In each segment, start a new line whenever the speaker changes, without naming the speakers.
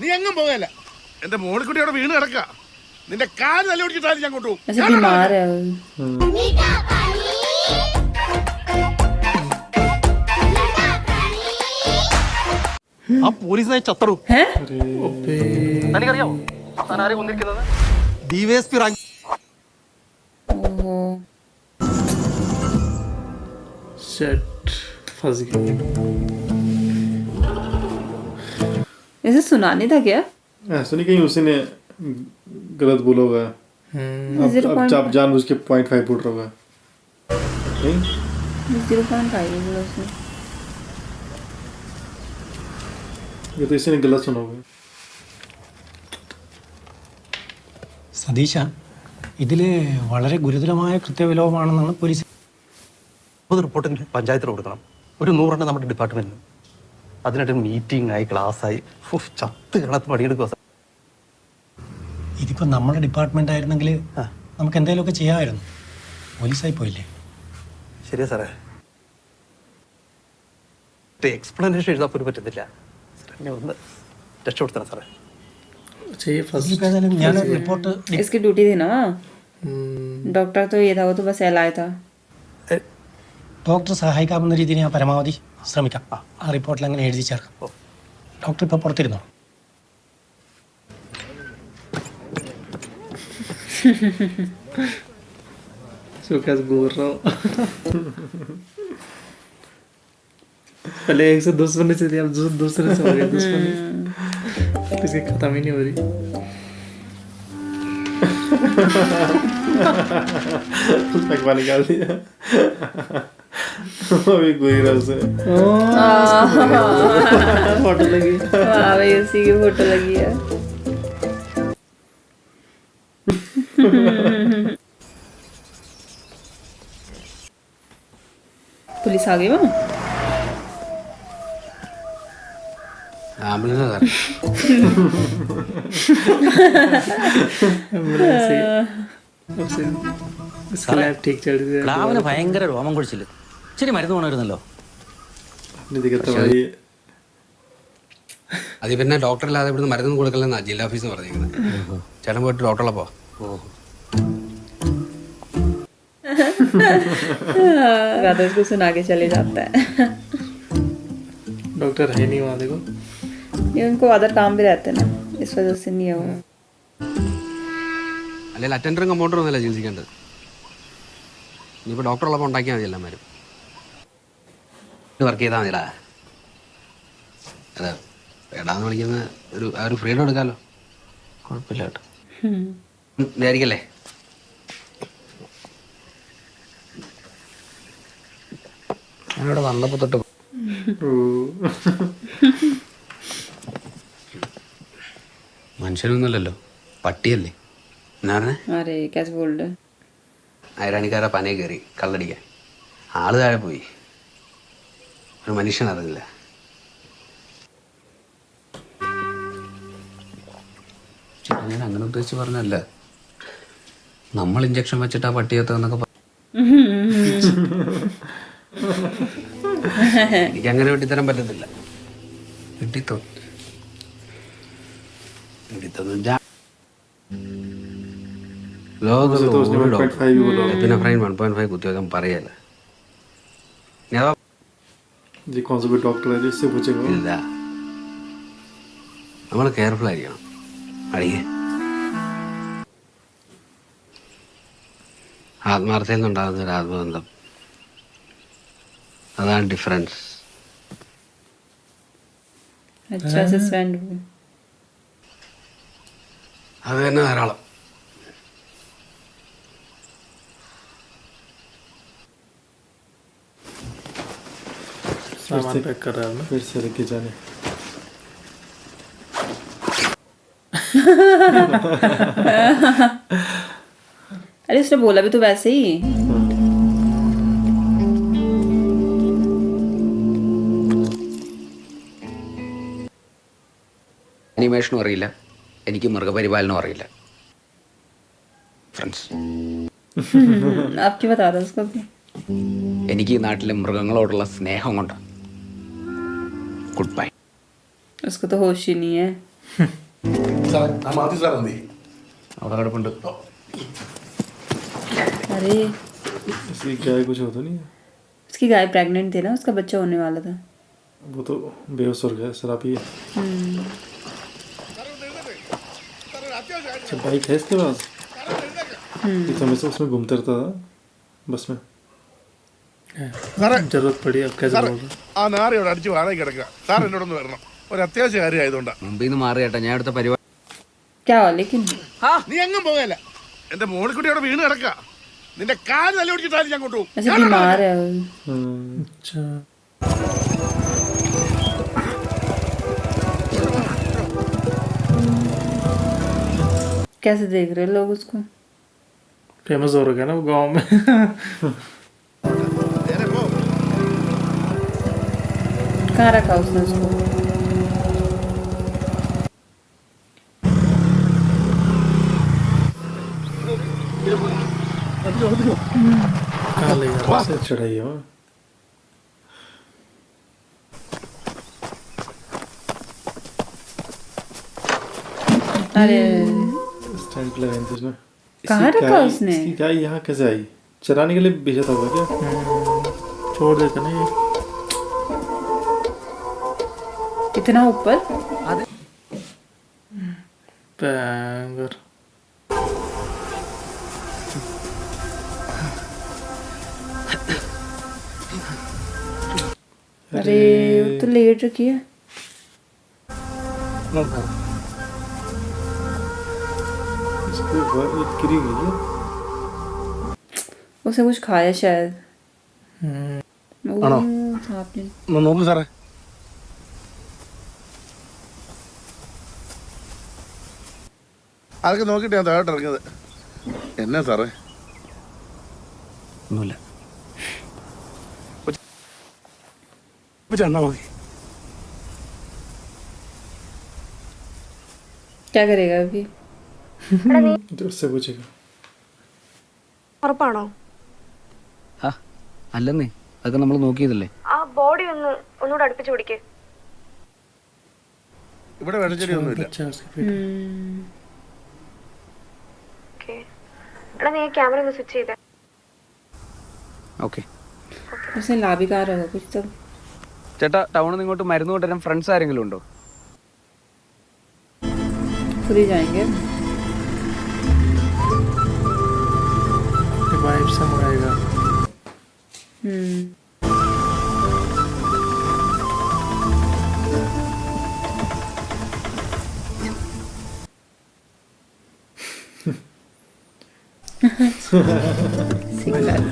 നീ എങ്ങും പോകല്ല. എന്റെ മോളിക്കുട്ടി അവിടെ വീണ് കിടക്ക. നിന്റെ കാല് നല്ല ഓടിച്ചിട്ടാണ് ഞാൻ കൊണ്ടുപോകും.
ആ പോലീസിനെ ചത്തറു. തനിക്കറിയാമോ ആരെ കൊന്നിരിക്കുന്നത്? DYSP rank.
ऐसे सुना नहीं था क्या?
ऐसा नहीं कहीं उसी ने गलत बोला होगा। अब जानबूझ के 0.5 फुट होगा नहीं
0.5 बोला उसने।
ये तो इसी ने गलत सुना होगा।
സതീശ, ഇതില് വളരെ ഗുരുതരമായ കൃത്യവിലോപമാണെന്നാണ് പോലീസ്.
റിപ്പോർട്ടിന് പഞ്ചായത്തിൽ കൊടുക്കണം. ഒരു 100 നമ്മുടെ ഡിപ്പാർട്ട്മെന്റിന്. അതിനായിട്ട് മീറ്റിംഗ് ആയി, ക്ലാസ് ആയി, ചത്ത് കിടത്ത് പണിയെടുക്കുക.
ഇതിപ്പോ നമ്മുടെ ഡിപ്പാർട്ട്മെന്റ് ആയിരുന്നെങ്കിൽ നമുക്ക് എന്തെങ്കിലുമൊക്കെ ചെയ്യാമായിരുന്നു. പോലീസായി പോയില്ലേ?
ശരിയാ സാറേ. എക്സ്പ്ലനേഷൻ എഴുതാൻ പോലും പറ്റുന്നില്ല. എന്നെ ഒന്ന് രക്ഷപ്പെടുത്തണം സാറേ.
ഞാൻ റിപ്പോർട്ട്.
इसकी ड्यूटी थी ना, डॉक्टर तो ये था, वो तो बस एल आया था.
ഡോക്ടർ സഹായിക്കാവുന്ന രീതിയിൽ ഞാൻ പരമാവധി ശ്രമിക്കാം. ആ റിപ്പോർട്ടിൽ അങ്ങനെ എഴുതി ചേർക്കാം. ഡോക്ടർ ഇപ്പൊ പുറത്തിരുന്നോ?
पहले एक से दुश्मनी से थी, अब दूसरे से हो गई दुश्मनी। इसकी खत्म ही नहीं हो रही। लगवा निकाल दिया। अभी कोई रहा फोटो लगी।
वाह भाई, उसी की फोटो लगी है। पुलिस आ गई वहाँ?
ക്ലാവിന് ഭയങ്കര രോമം കുടിച്ചില്ല. ഇച്ചിരി മരുന്ന് പോണായിരുന്നല്ലോ.
അത് പിന്നെ ഡോക്ടറില്ലാതെ ഇവിടുന്ന് മരുന്ന് കൊടുക്കലെന്നാ ജില്ലാ ഓഫീസ് പറഞ്ഞിരിക്കുന്നത്. ചേട്ടൻ പോയിട്ട് ഡോക്ടറുള്ളപ്പോ
उसको सुना के चले जाता है।
डॉक्टर है नहीं वहाँ, देखो
ये उनको अदर काम भी रहते हैं ना, इस वजह से नहीं है वो.
അല്ലെങ്കിൽ അറ്റൻഡറും കമ്പൗണ്ടറും ഒന്നുമല്ല ചികിത്സിക്കേണ്ടത്. ഇനിയിപ്പോൾ ഡോക്ടറുള്ളപ്പോൾ ഉണ്ടാക്കിയാൽ മതി എല്ലാവരും. വർക്ക് ചെയ്താൽ മതിടാ. അതെ, എടാന്ന് വിളിക്കുന്ന ഒരു ഫ്രീഡം എടുക്കാമല്ലോ. കുഴപ്പമില്ല കേട്ടോ, വിചാരിക്കല്ലേ. ഞാനിവിടെ വന്നപ്പോൾ തൊട്ട് മനുഷ്യനൊന്നുമല്ലല്ലോ, പട്ടിയല്ലേ. എന്നാ പറഞ്ഞേ? ഐരാണിക്കാരെ പനയെ കയറി കള്ളടിക്കാൻ. ആള് താഴെ പോയി, ഒരു മനുഷ്യൻ അറിയില്ല. ഞാൻ അങ്ങനെ ഉദ്ദേശിച്ച് പറഞ്ഞല്ല. നമ്മൾ ഇഞ്ചക്ഷൻ വെച്ചിട്ട് ആ പട്ടിയത്തെന്നൊക്കെ എനിക്ക് അങ്ങനെ വെട്ടിത്തരാൻ പറ്റത്തില്ല. പിന്നെ ഫൈൻ 1.5 കുത്തിവെക്കാൻ പറയല്ല. ഇല്ല, നമ്മൾ കെയർഫുൾ ആയിരിക്കണം. അടിയേ ആത്മാർത്ഥയിൽ നിന്നുണ്ടാകുന്ന ഒരു ആത്മബന്ധം, അതാണ് ഡിഫറൻസ്. അത് തന്നെ ധാരാളം.
सामान पैक कर रहा है ना, फिर से लेके जाने।
अरे उसने बोला भी तो वैसे ही.
അനിമേഷനും അറിയില്ല, എനിക്ക് മൃഗപരിപാലനം അറിയില്ല. ഫ്രണ്ട്സ്,
आपकी बता दो उसको.
എനിക്ക് ഈ നാട്ടിലെ മൃഗങ്ങളോടുള്ള സ്നേഹം കൊണ്ട് ഗുഡ് ബൈ.
उसको तो होश ही नहीं है.
സാറേ ആ മാത്യു സാർ എന്തി
അവിടെ കിടപ്പുണ്ട്.
अरे
इसकी गाय कुछ होता नहीं है,
उसकी गाय प्रेग्नेंट थी ना, उसका बच्चा होने वाला था।
वो तो बेहोश हो गया, शराबी है। अच्छा बाइक है इसके पास? ये तो हमेशा उसमें घूमते रहता था बस में।
സാറേ
जरूरत पड़ी अब कैसे
സാറേ
बोल रहे?
ആ നാറിയോട് അടിച്ച് വാടകയ്ക്ക് കിടക്കുക. സാർ എന്നോടൊന്ന് വരണം, ഒരു അത്യാവശ്യ കാര്യം ആയതുകൊണ്ടാ.
മുമ്പിൽ നിന്ന് മാറി ചേട്ടാ, ഞാൻ അടുത്ത പരിപാടി.
क्या हुआ लेकिन?
നീ എങ്ങും പോകല്ല. എന്റെ മോളിക്കുട്ടി അവിടെ വീണ് കിടക്ക. നിന്റെ കാല് തല്ലി ഓടിച്ചിട്ടാണ് ഞാൻ കൊണ്ടുപോകും.
ऐसे बीमार है वो।
अच्छा
कैसे देख रहे हैं लोग उसको?
फेमस हो रखा है ना वो गाँव में।
നേരെ പോ.
कहाँ रखा उसने उसको?
कहाँ ले जा से चढ़ाई है वहाँ?
अरे
स्टैंड लगाई थी उसने।
कहाँ
इसकी
रखा
गाय-
उसने?
इसकी गाय यहाँ कैसे आई? चराने के लिए भेजा था वो क्या? छोड़ देता ना ये।
इतना ऊपर?
बैंगर
अरे वो तो लेट रखी है।
इसको ये गिरी हुई है।
उसने कुछ खाया शायद।
ആണോ?
सांप ने।
നോക്ക് സാറേ. അതൊക്കെ നോക്കിയിട്ട് ഞാൻ താഴോട്ട് ഇറങ്ങിയത്. എന്നാ സാറേ?
ഒന്നുമില്ല.
ചെന്നാ മതി.
क्या करेगा अभी?
दूर से पूछेगा।
ഉറപ്പാണോ?
ആ അല്ലെന്നേ, അതൊക്കെ നമ്മൾ നോക്കിയതല്ലേ.
ആ ബോഡി ഒന്നുകൂടെ അടുപ്പിച്ച് പിടിക്ക്.
ഇവിടെ വെള്ളച്ചെടിയൊന്നുമില്ല.
अच्छा उसके पेट में।
ഓക്കേ. എടാ നീ ക്യാമറ ഒന്ന് സ്വിച്ച് ചെയ്തേ.
ഓക്കെ
उसने ला भी कहा होगा कुछ तो।
ചേട്ടാ, ടൗണിൽ നിന്ന് ഇങ്ങോട്ട് മരുന്ന് കൊണ്ടുവരാൻ ഫ്രണ്ട്സ് ആരെങ്കിലും ഉണ്ടോ?
खुद ही जाएंगे।
वाइफ से मंगाएगा।
सिग्नल।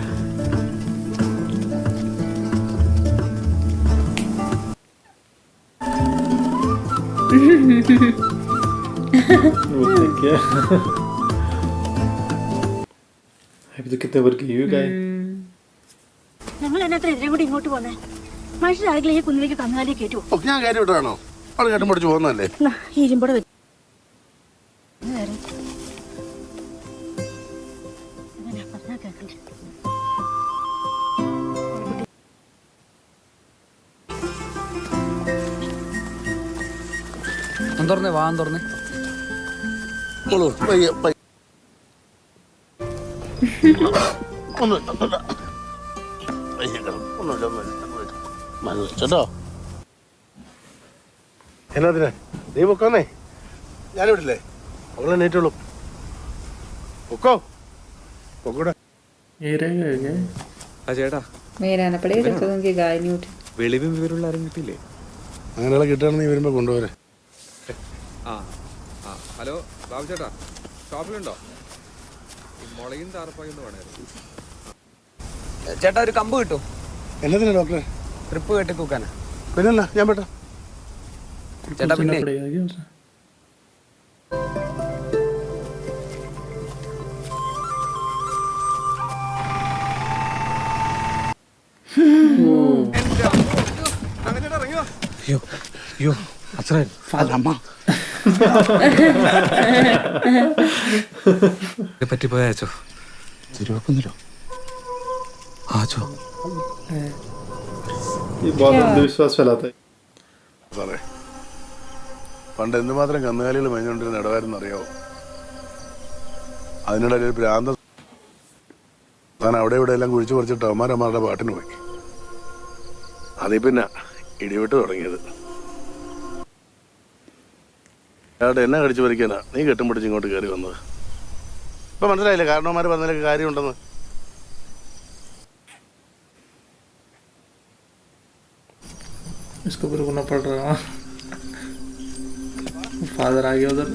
वो देख क्या? अभी तो कितने बार की हुई गाय?
ഞങ്ങൾ എന്നത്ര ഇതിനും കൂടി ഇങ്ങോട്ട് പോന്നേ. മനുഷ്യരാരെങ്കിലും ഈ കുന്നിലേക്ക് കന്നാലിയെ കയറ്റുമോ?
ഓ, ഞാൻ കാര്യം വിട്ടാണോ? അവൾ കേട്ടും പഠിച്ച് പോകുന്നതല്ലേ?
ഈ ഇരുമ്പോടെ വെച്ച്
തുറന്നേ, വാൻ തുറന്നേ.
മോള് പയ്യെ, പയ്യെ. ഒന്നുമില്ല. പയ്യെ കിടന്നു. ഒന്നുമില്ല. ചേട്ടോ, എന്നാ നീ പൊക്കോന്നേ, ഞാനിവിടില്ലേ? അവളെ നേറ്റുള്ളൂ. പൊക്കോ, പൊക്കൂടെ.
ये रहेगा क्या?
ആ ചേട്ടാ,
मेरा आना पड़ेगा जब तक उनकी गाय नहीं उठी।
വെളിവും വിവരമുള്ള ആരും കിട്ടിയില്ലേ?
അങ്ങനെയുള്ള കിട്ടുകയാണെന്ന് നീ വരുമ്പോ കൊണ്ടുപോരെ.
ആ ആ ഹലോ ബാബു ചേട്ടാ, ഷോപ്പിലുണ്ടോ? ഈ മുളയും താറപ്പായും ഒന്ന് വേണമായിരുന്നു.
ചേട്ടാ, ഒരു കമ്പ് കിട്ടും.
എന്നതിനാ ഡോക്ടറെ?
ട്രിപ്പ് കെട്ടി തൂക്കാനാ.
പിന്നെന്നാ, ഞാൻ പെട്ടാ.
ചേട്ടാ,
पूछना
പിന്നെ
पड़ेगा क्या उसे?
അയ്യോ അയ്യോ അച്ഛൻ പറ്റിപ്പോയ അച്ചോ, ശരിയാക്കുന്നില്ലോ. ആച്ചോ
ये बहुत अंधविश्वास फैलाता है।
സാറേ, പണ്ട് എന്തുമാത്രം കന്നുകാലികൾ മേഞ്ഞുകൊണ്ടിരുന്ന ഇടവാരെന്ന് അറിയാവോ? അതിനിടയിൽ ഒരു ഭ്രാന്ത താൻ അവിടെ ഇവിടെ എല്ലാം കുഴിച്ചു പറിച്ചിട്ട് അവന്മാരന്മാരുടെ പാട്ടിന് പോയി. അതിൽ പിന്നെ ഇടിവിട്ട് തുടങ്ങിയത്. അവിടെ എന്നെ കടിച്ചു പറിക്കാനാ നീ കെട്ടും പിടിച്ച് ഇങ്ങോട്ട് കയറി വന്നത്. ഇപ്പൊ മനസ്സിലായില്ലേ കാരണവന്മാർ പറഞ്ഞതിലൊക്കെ കാര്യമുണ്ടെന്ന്?
इसको भी रुकना पड़ रहा। फादर आ गया उधर।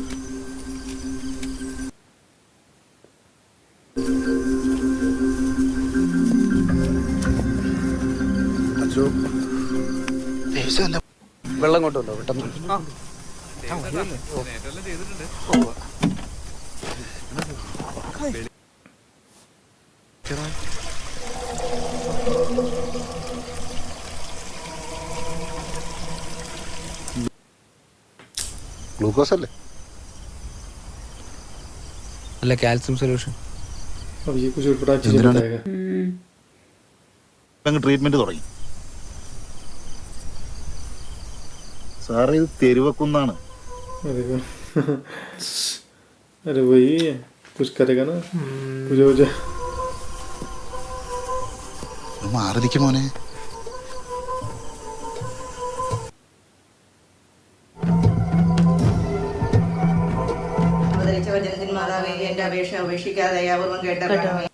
വെള്ളം കൊണ്ടുണ്ടോ പെട്ടെന്ന്?
ഗ്ലൂക്കോസ് അല്ലേ?
അല്ല കാൽസ്യം സൊല്യൂഷൻ.
अब ये कुछ बड़ा चीज बताएगा।
ട്രീറ്റ്മെന്റ് തുടങ്ങി. സാർ ഇത് തെരുവക്കുന്നാണ്.
अरे वही कुछ करेगा ना, कुछ हो जाए।
മാറി നിൽക്കും മോനെ.
മാതാവേ എന്റെ അപേക്ഷ ഉപേക്ഷിക്കാതെ ദയാപൂർവം കേട്ടറിയണമേ.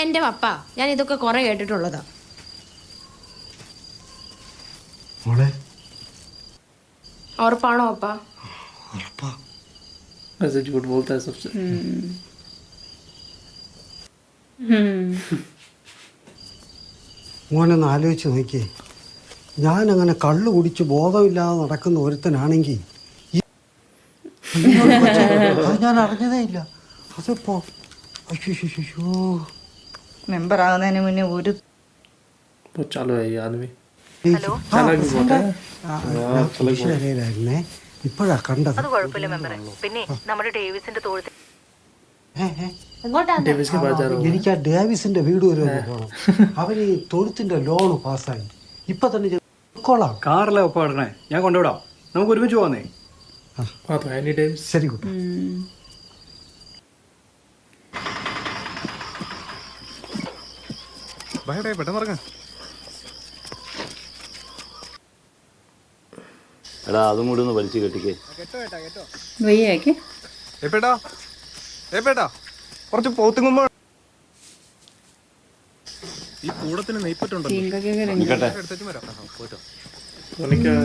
എന്റെ പപ്പ, ഞാൻ ഇതൊക്കെ കുറെ കേട്ടിട്ടുള്ളതാ. ഉറപ്പാണോ പപ്പ?
ऐसे झूठ बोलता है सबसे।
മോനൊന്ന് ആലോചിച്ച് നോക്കിയേ, ഞാനങ്ങനെ കള്ളു കുടിച്ച് ബോധമില്ലാതെ നടക്കുന്ന ഒരുത്തനാണെങ്കിൽ അത് ഞാൻ അറിഞ്ഞതേ ഇല്ല. അതിപ്പോ അയ്യോ
മെമ്പർ ആകുന്നതിന് മുന്നേ ഒരു
बहुत चालू है ये आदमी।
അറിയില്ലായിരുന്നേ, ഇപ്പോഴാ കണ്ടത്.
കുഴപ്പമില്ല മെമ്പറെ. പിന്നെ നമ്മുടെ ഡേവിസിന്റെ തോഴത്തിൽ
डेविस के पास जा रहा हूँ।
എനിക്ക് ആ ഡേവിസിന്റെ വീട് വരെ ഒന്ന് പോകണം. അവന് ഈ തൊഴുത്തിന്റെ ലോണ് പാസ്സായി. ഇപ്പൊ തന്നെ കൊള്ളാം.
കാറിലെ ഒപ്പം ഇടണേ, ഞാൻ കൊണ്ടുവിടാം. നമുക്ക് ഒരുമിച്ച് പോന്നേ.
हाँ तो है नहीं डेविस।
ശരി കുട്ടി.
പെട്ടെന്ന് ഇറങ്ങാം.
എടാ അതും കൂടി ഒന്ന് വലിച്ചു കെട്ടിക്കേ.
वही है क्या?
കുറച്ച് പോത്തുങ്ങുമ്പോ
ഈ കൂടത്തിന് നെയ്പ്പറ്റുണ്ടോ?
तीन का क्या करेंगे?
എടുത്തേച്ചും വരാം. പോയിട്ടോ.
उन्हें क्या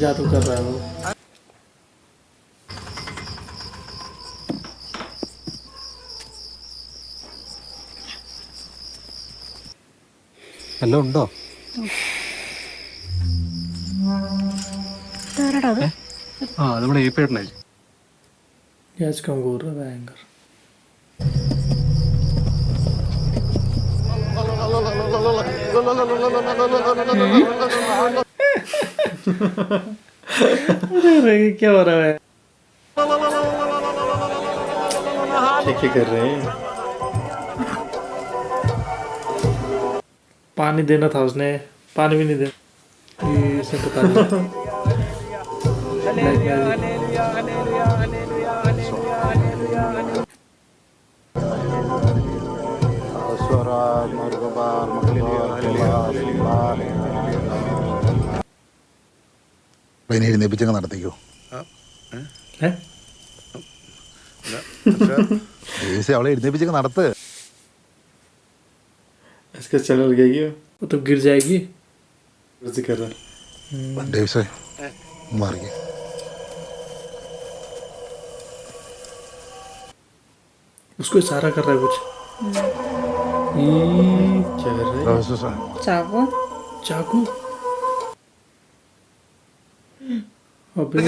जादू कर रहा है वो।
എല്ലാം ഉണ്ടോ? ആ നമ്മുടെ ഈ പേട്ടനായി.
गैस कम बोल रहा है एंगर। अरे क्या हो रहा है? क्या कर रहे हैं? पानी देना था उसने, पानी भी नहीं दे। ये सब बता दिया।
ഇനി എഴുന്നേപ്പിച്ചങ്ങ് നടത്തിക്കോ. അവളെ എഴുന്നേപ്പിച്ചങ്ങ് നടത്ത്.
इसका चैनल गई वो तो गिर जाएगी। वैसे कर रहा है
डेविसे मार गया।
उसको इशारा कर रहा है कुछ। क्या कर रहा है?
चाकू
चाकू। अबे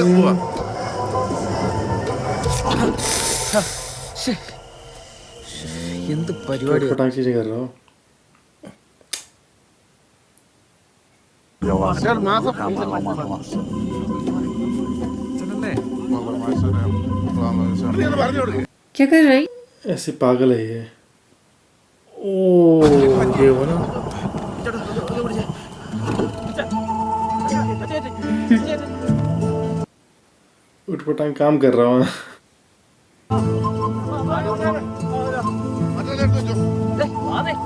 എന്ത് പരിപാടി?
फटाक चीजें कर रहा हूँ।
ചെന്നല്ലേ?
क्या कर रही?
ऐसे पागल है ये। ओ ये हो ना, उठपटांग काम कर रहा हूँ।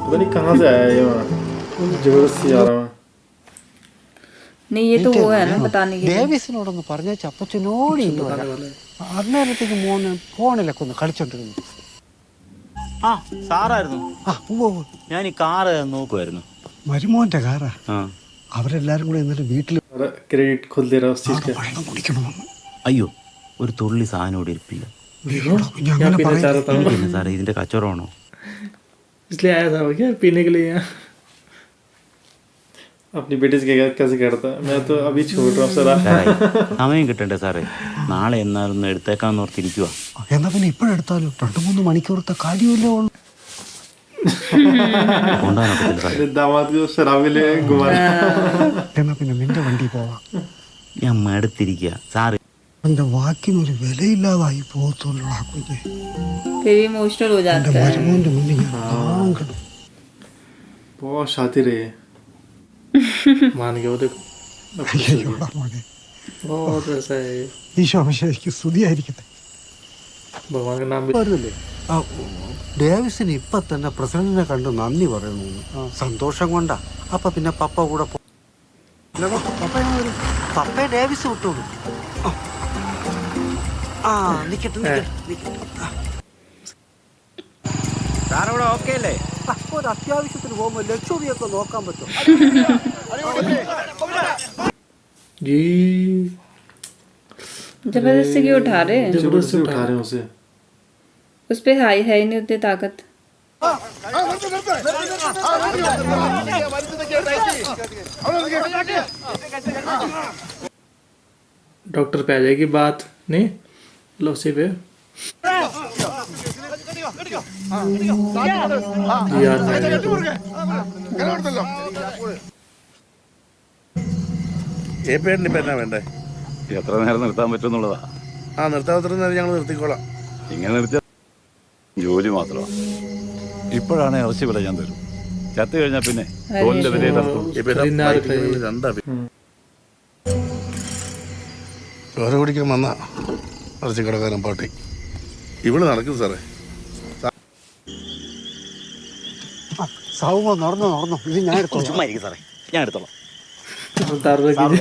पता नहीं कहाँ से आया ये वहाँ, जबरदस्ती आ रहा हूँ।
नहीं ये तो वो है ना बताने के लिए।
ഡേവിസിനോടൊന്ന് പറഞ്ഞേച്ച് അപ്പച്ചനോട് ഇന്ന് വരാം. അന്നേരത്തേക്ക് മോന് ഫോണിലൊക്കെ ഒന്ന് കളിച്ചോണ്ടിരുന്നു.
ആ സാറായിരുന്നു.
ആ ഉവ്വ് ഉവ്വ്.
ഞാൻ ഈ കാറ് നോക്കുമായിരുന്നു.
മരുമോന്റെ കാറാ.
ആ
അവരെല്ലാരും കൂടെ എന്നിട്ട് വീട്ടിൽ
क्रेडिट खोल दे रहा उस चीज का।
വെള്ളം കുടിക്കണമെന്ന്.
അയ്യോ ഒരു തുള്ളി സാധനം ഇവിടെ ഇരിപ്പില്ല.
क्या पीना चाह रहा था मैं?
പിന്നെ സാറേ ഇതിന്റെ കച്ചവടമാണോ?
इसलिए आया था वो क्या पीने के लिए यहाँ। अपनी बेटी से कैसे करता है, मैं तो अभी छोड़ रहा हूँ सर।
സാറേ, സമയം കിട്ടണ്ടേ സാറേ? നാളെ എന്നാലൊന്ന് എടുത്തേക്കാന്ന് ഓർത്തിരിക്കുക.
എന്നാ പിന്നെ ഇപ്പോഴെടുത്താലും 2-3 മണിക്കൂറത്തെ കാര്യമല്ലേ ഉള്ളൂ.
കൊണ്ടുപോകാനൊക്കത്തില്ല സാറേ.
मेरे दामाद को शराब ले घुमा रहा है।
എന്നാ പിന്നെ നിന്റെ വണ്ടി പോവാം.
ഞാൻ മടുത്തിരിക്കുക സാറ്.
എന്റെ വാക്കിനൊരു വിലയില്ലാതായി പോകത്തുള്ളൂ ആ കുഞ്ഞ്.
फिर इमोशनल हो
എന്റെ
जाता है।
മരുമോന്റെ മുന്നിൽ ഞാൻ താങ്കടും.
बहुत शातिर है ये। मान गया वो देखो,
അയ്യോടാ മോനെ.
बहुत ऐसा है ये।
ഈശോ മിശിഹായ്ക്ക് സ്തുതിയായിരിക്കട്ടെ.
भगवान का नाम भी
വരുന്നില്ലേ? ആ, ഡേവിസിന് ഇപ്പൊ തന്നെ പ്രസിഡന്റിനെ കണ്ട് നന്ദി പറയണു. സന്തോഷം കൊണ്ടാ. അപ്പൊ പിന്നെ പപ്പ കൂടെ പപ്പയെ ഡേവിസ് വിട്ടോളൂ. ആ നിക്കട്ടെ നിക്കട്ടെ.
സാറവിടെ ഓക്കെ അല്ലേ?
ഒരു അത്യാവശ്യത്തിന് പോകുമ്പോ ലക്ഷറിയൊക്കെ നോക്കാൻ പറ്റും.
ये
जबरदस्ती क्यों उठा रहे हैं?
जबरदस्ती उठा रहे हैं उसे।
उस पे हाई है ही नहीं उतनी ताकत।
डॉक्टर पे आ जाएगी बात नहीं, लो उसी पे यार
ഏപ്പേടിന് ഇപ്പം എന്നാ വേണ്ടേ?
എത്ര നേരം നിർത്താൻ പറ്റുമെന്നുള്ളതാ.
ആ നിർത്താൻ എത്ര നേരം ഞങ്ങൾ നിർത്തിക്കോളാം.
ഇങ്ങനെ നിർത്തിയ ജോലി മാത്രമാണ്. ഇപ്പോഴാണ് ഇറച്ചി വില ഞാൻ തരും. ചത്തു കഴിഞ്ഞാൽ പിന്നെ തോലിന്റെ വില
ഇപ്പൊ ഇതാ ബൈക്കിൽ രണ്ടാ ചോര കുടിക്കാൻ വന്ന ഇറച്ചി കിടക്കാരൻ പാട്ടി ഇവിടെ നടക്കും സാറേ.
സൗമ നടന്നു ഇത് ഞാൻ എടുത്തോളാം.
ചുമ്മാ ഇരിക്കും സാറേ, ഞാൻ എടുത്തോളാം.
उतार रखी